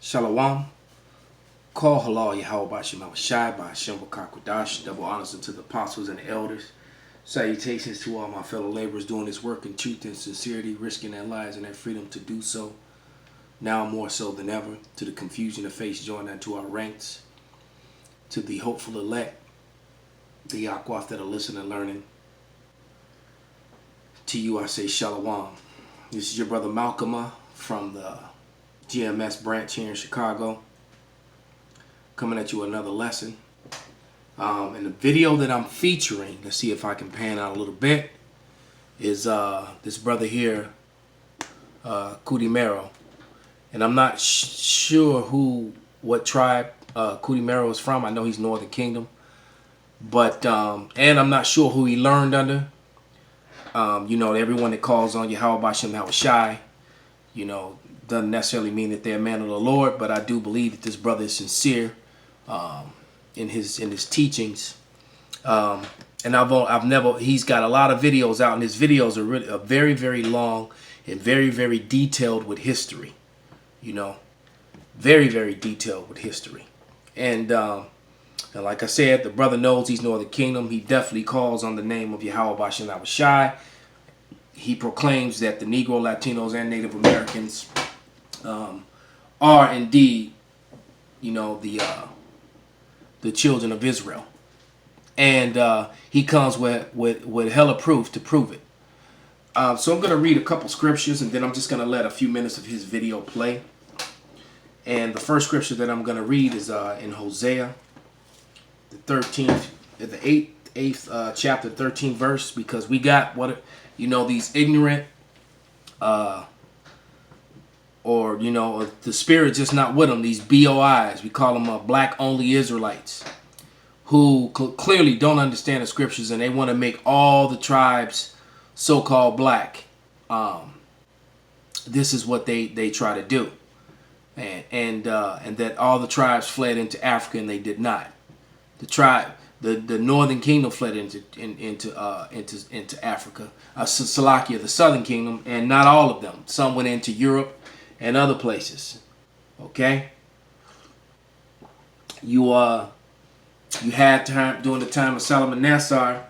Shalom. Call halal Yahweh Shema Shai by Hashem Wakakwadash. Double honors unto the apostles and the elders. Salutations to all my fellow laborers doing this work in truth and sincerity, risking their lives and their freedom to do so. Now more so than ever, to the confusion of face joined unto our ranks, to the hopeful elect, the Yaquath that are listening and learning. To you I say Shalom. This is your brother Malcolm from the GMS branch here in Chicago, coming at you another lesson. And the video that I'm featuring, let's see if I can pan out a little bit, is this brother here, Kudimero. And I'm not sure what tribe Kudimero is from. I know he's Northern Kingdom, but and I'm not sure who he learned under. You know, everyone that calls on Yahweh Bashem Shai, you know, doesn't necessarily mean that they're a man of the Lord, but I do believe that this brother is sincere in his teachings. And he's got a lot of videos out, and his videos are very, very long and very, very detailed with history. You know, very, very detailed with history. And like I said, the brother knows he's Northern Kingdom. He definitely calls on the name of Yahweh Bashem Shai. He proclaims that the Negro, Latinos, and Native Americans are indeed, you know, the children of Israel, and he comes with hella proof to prove it. So I'm going to read a couple scriptures, and then I'm just going to let a few minutes of his video play. And the first scripture that I'm going to read is in Hosea, the eighth chapter, 13th verse, because we got these ignorant. Or, you know, the spirit just not with them. These BOIs, we call them black-only Israelites, who clearly don't understand the scriptures, and they want to make all the tribes so-called black. This is what they try to do, and that all the tribes fled into Africa, and they did not. The Northern Kingdom fled into Africa. Salakia, the Southern Kingdom, and not all of them. Some went into Europe and other places. Okay, you had time during the time of Salmanassar,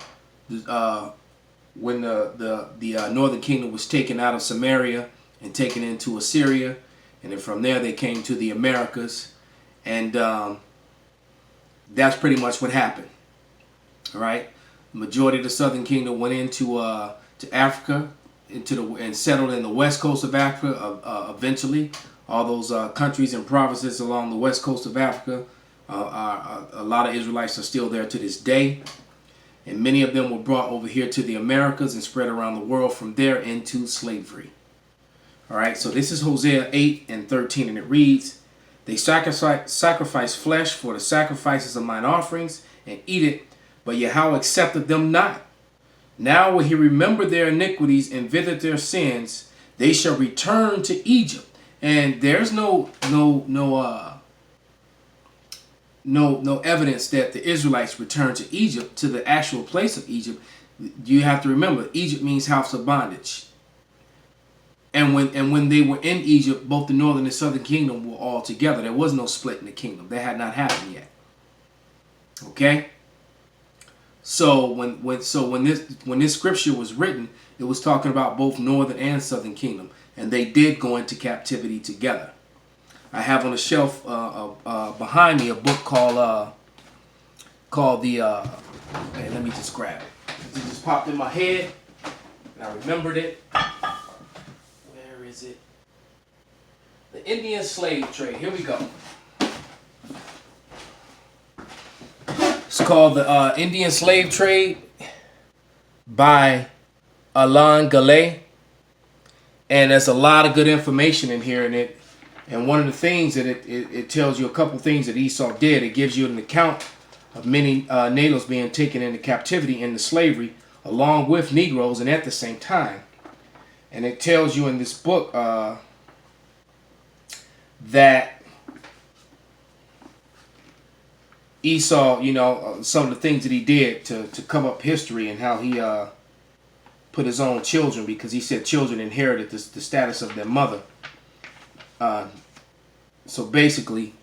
when the Northern Kingdom was taken out of Samaria and taken into Assyria, and then from there they came to the Americas, and that's pretty much what happened. All right, the majority of the Southern Kingdom went into to Africa, and settled in the west coast of Africa. Eventually, all those countries and provinces along the west coast of Africa, a lot of Israelites are still there to this day, and many of them were brought over here to the Americas and spread around the world from there into slavery. All right, so this is Hosea 8 and 13, and it reads, "They sacrifice flesh for the sacrifices of mine offerings, and eat it, but Yahweh accepted them not. Now will he remember their iniquities and visit their sins. They shall return to Egypt." And there's no evidence that the Israelites returned to Egypt, to the actual place of Egypt. You have to remember, Egypt means house of bondage. And when they were in Egypt, both the northern and southern kingdom were all together. There was no split in the kingdom. That had not happened yet. Okay? So when this scripture was written, it was talking about both northern and southern kingdom, and they did go into captivity together. I have on the shelf behind me a book called the. Hey, let me just grab it. It just popped in my head, and I remembered it. Where is it? The Indian Slave Trade. Here we go. It's called the Indian Slave Trade by Alain Gallet, and there's a lot of good information in here in it. And one of the things that it tells you, a couple things that Esau did. It gives you an account of many natives being taken into captivity, into slavery, along with Negroes, and at the same time. And it tells you in this book that Esau, you know, some of the things that he did to cover up history, and how he put his own children, because he said children inherited the status of their mother. So basically,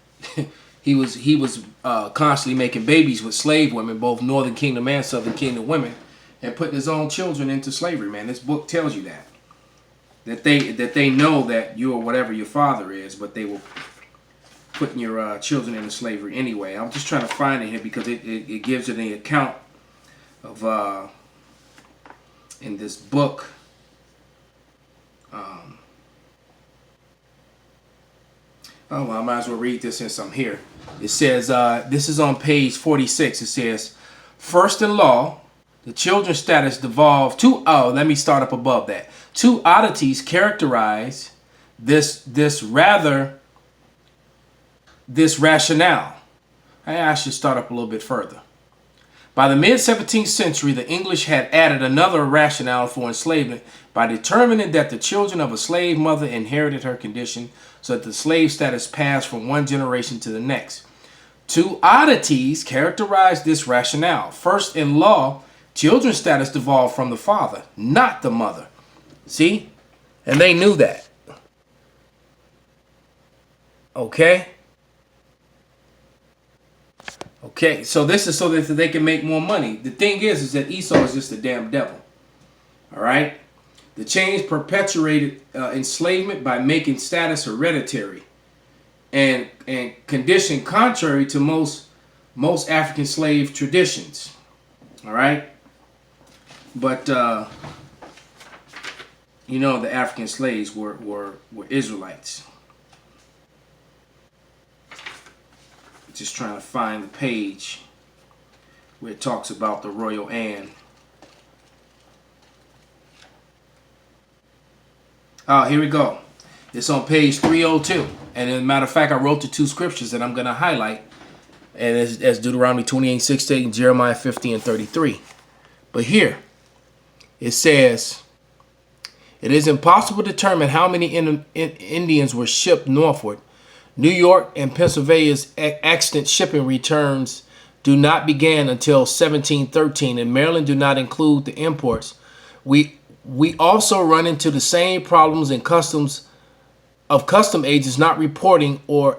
he was constantly making babies with slave women, both Northern Kingdom and Southern Kingdom women, and putting his own children into slavery. Man, this book tells you that they know that you are whatever your father is, but they will putting your children into slavery anyway. I'm just trying to find it here because it gives you the account of in this book. Oh, well, I might as well read this since I'm here. It says, this is on page 46. It says, first in law, the children's status devolved to, let me start up above that. Two oddities characterize this rationale. I should start up a little bit further. By the mid-17th century, the English had added another rationale for enslavement by determining that the children of a slave mother inherited her condition, so that the slave status passed from one generation to the next. Two oddities characterize this rationale. First, in law, children's status devolved from the father, not the mother. See? And they knew that. Okay? Okay, so this is so that they can make more money. The thing is that Esau is just a damn devil. All right? The change perpetuated enslavement by making status hereditary and condition contrary to most African slave traditions. All right? But, you know, the African slaves were Israelites. Just trying to find the page where it talks about the Royal Anne. Oh, here we go. It's on page 302. And as a matter of fact, I wrote the two scriptures that I'm going to highlight. And it's Deuteronomy 28:16, and Jeremiah 50 and 33. But here, it says, it is impossible to determine how many Indians were shipped northward. New York and Pennsylvania's extant shipping returns do not begin until 1713, and Maryland do not include the imports. We also run into the same problems in custom agents not reporting or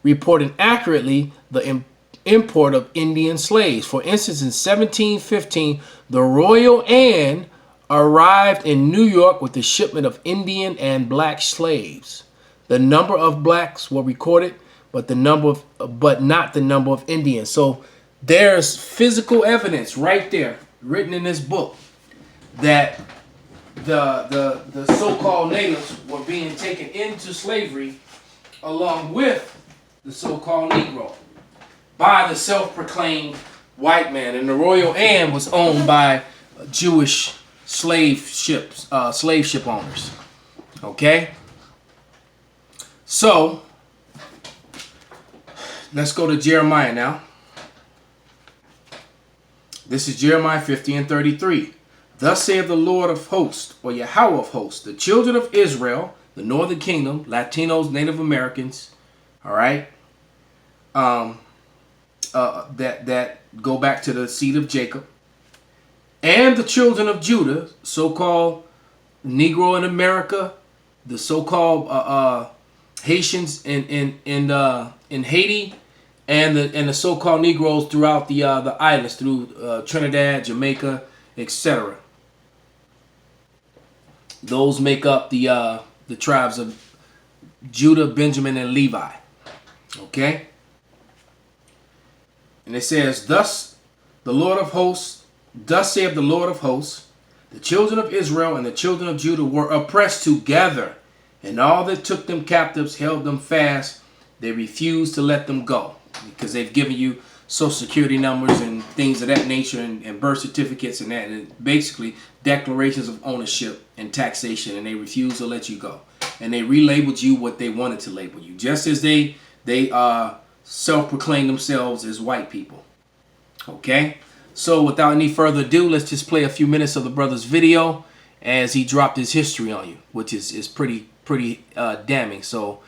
reporting accurately the import of Indian slaves. For instance, in 1715, the Royal Anne arrived in New York with a shipment of Indian and black slaves. The number of blacks were recorded, but not the number of Indians. So there's physical evidence right there, written in this book, that the so-called natives were being taken into slavery along with the so-called Negro by the self-proclaimed white man. And the Royal Anne was owned by Jewish slave ship owners. Okay? So, let's go to Jeremiah now. This is Jeremiah 50 and 33. Thus saith the Lord of hosts, or Yahweh of hosts, the children of Israel, the Northern Kingdom, Latinos, Native Americans, all right, that go back to the seed of Jacob, and the children of Judah, so-called Negro in America, the so-called Haitians in Haiti, and the so-called Negroes throughout the islands, through Trinidad, Jamaica, etc. Those make up the tribes of Judah, Benjamin, and Levi. Okay? And it says, thus the Lord of hosts, thus saith the Lord of hosts, the children of Israel and the children of Judah were oppressed together, and all that took them captives held them fast. They refused to let them go, because they've given you social security numbers and things of that nature, and birth certificates and that, and basically declarations of ownership and taxation, and they refuse to let you go. And they relabeled you what they wanted to label you, just as they self-proclaim themselves as white people. Okay? So without any further ado, let's just play a few minutes of the brother's video as he dropped his history on you, which is pretty damning. So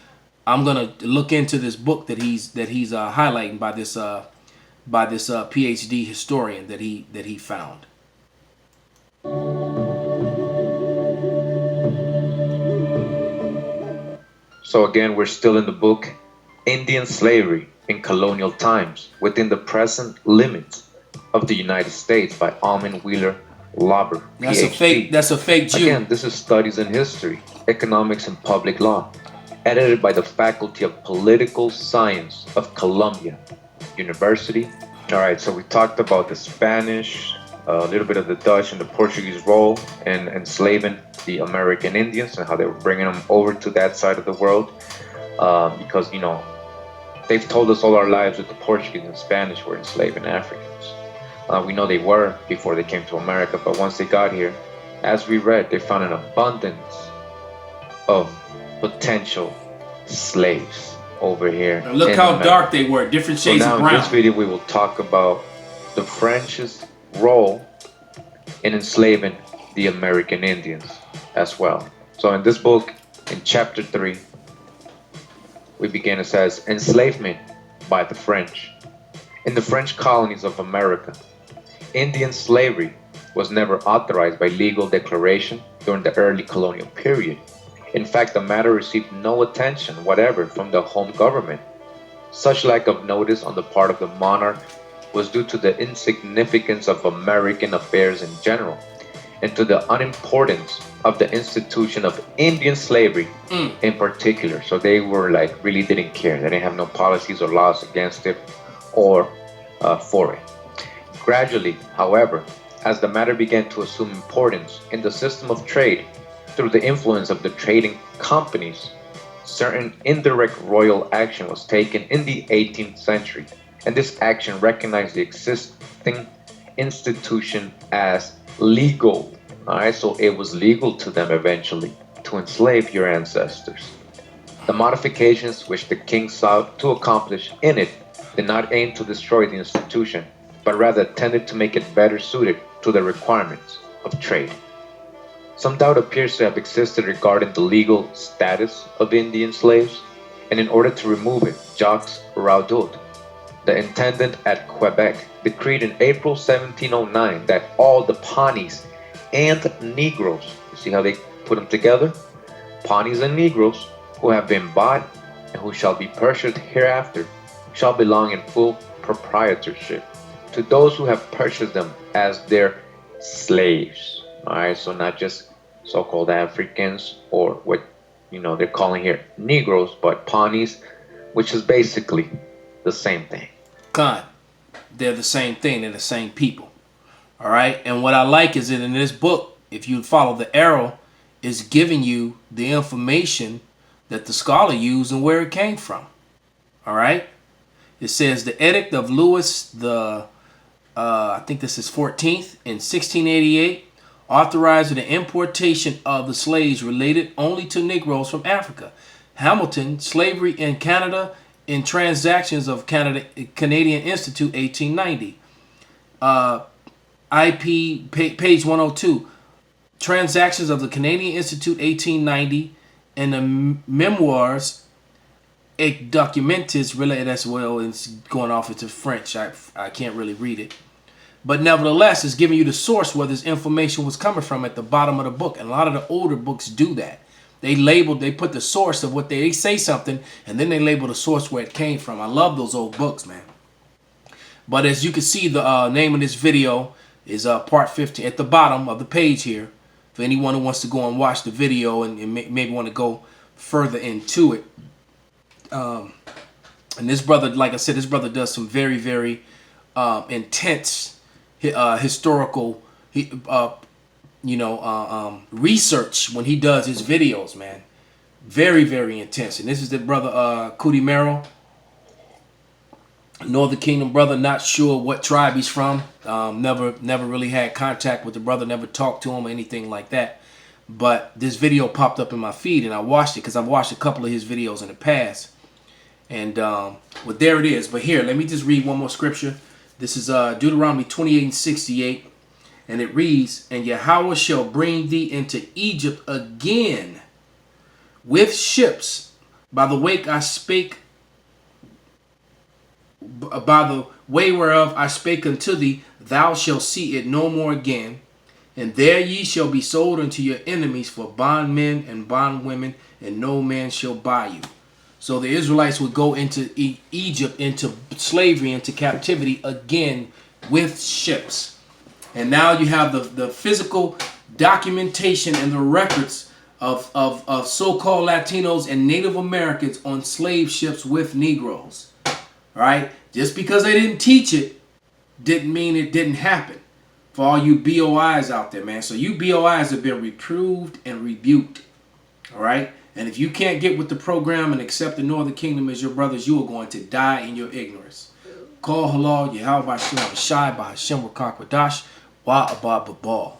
I'm gonna look into this book that he's highlighting by this PhD historian that he found. So again, we're still in the book Indian Slavery in Colonial Times Within the Present Limits of the United States by Almond Wheeler Lauber, PhD. That's a fake Jew. Again, this is Studies in History, Economics and Public Law, edited by the Faculty of Political Science of Columbia University. All right, so we talked about the Spanish, a little bit of the Dutch and the Portuguese role in enslaving the American Indians and how they were bringing them over to that side of the world because, you know, they've told us all our lives that the Portuguese and Spanish were enslaving Africans. We know they were before they came to America, but once they got here, as we read, they found an abundance of potential slaves over here. Now look how dark they were, different shades of brown. In this video, we will talk about the French's role in enslaving the American Indians as well. So in this book, in chapter 3, we begin, it says, Enslavement by the French. In the French colonies of America, Indian slavery was never authorized by legal declaration during the early colonial period. In fact, the matter received no attention whatever from the home government. Such lack of notice on the part of the monarch was due to the insignificance of American affairs in general and to the unimportance of the institution of Indian slavery in particular. So they were like, really didn't care. They didn't have no policies or laws against it or for it. Gradually, however, as the matter began to assume importance in the system of trade through the influence of the trading companies, certain indirect royal action was taken in the 18th century, and this action recognized the existing institution as legal. Alright, so it was legal to them eventually to enslave your ancestors. The modifications which the king sought to accomplish in it did not aim to destroy the institution, but rather tended to make it better suited to the requirements of trade. Some doubt appears to have existed regarding the legal status of Indian slaves, and in order to remove it, Jacques Raudot, the intendant at Quebec, decreed in April 1709 that all the Pawnees and Negroes, you see how they put them together? Pawnees and Negroes, who have been bought and who shall be purchased hereafter, shall belong in full proprietorship to those who have purchased them as their slaves. Alright, so not just so-called Africans or what, you know, they're calling here Negroes, but Pawnees, which is basically the same thing. God, they're the same thing. They're the same people. All right. And what I like is that in this book, if you follow the arrow, is giving you the information that the scholar used and where it came from. All right. It says the edict of Louis the, I think this is 14th in 1688, authorizing the importation of the slaves related only to Negroes from Africa. Hamilton, Slavery in Canada, in Transactions of Canadian Institute, 1890. IP, page 102. Transactions of the Canadian Institute, 1890. And the Memoirs et Documents related as well. It's going off into French. I can't really read it. But nevertheless, it's giving you the source where this information was coming from at the bottom of the book. And a lot of the older books do that. They put the source of what they say something, and then they label the source where it came from. I love those old books, man. But as you can see, the name of this video is part 15 at the bottom of the page here. For anyone who wants to go and watch the video and maybe want to go further into it. And this brother, like I said, this brother does some very, very intense historical research when he does his videos, man. Very, very intense. And this is the brother Cootie Merrill, Northern Kingdom brother. Not sure what tribe he's from. Never really had contact with the brother. Never talked to him or anything like that. But this video popped up in my feed and I watched it because I've watched a couple of his videos in the past. And well, there it is. But here, let me just read one more scripture. This is Deuteronomy 28:68. And it reads, And Yahweh shall bring thee into Egypt again with ships by the way I spake, by the way whereof I spake unto thee, thou shalt see it no more again. And there ye shall be sold unto your enemies for bondmen and bondwomen, and no man shall buy you. So the Israelites would go into Egypt, into slavery, into captivity again with ships. And now you have the physical documentation and the records of so-called Latinos and Native Americans on slave ships with Negroes. Right? Just because they didn't teach it didn't mean it didn't happen. For all you BOIs out there, man. So you BOIs have been reproved and rebuked. All right? And if you can't get with the program and accept the Northern Kingdom as your brothers, you are going to die in your ignorance. Call halal, Yahweh Bashim Shai Bahashim Wakakwadash, Wa Abba Babal.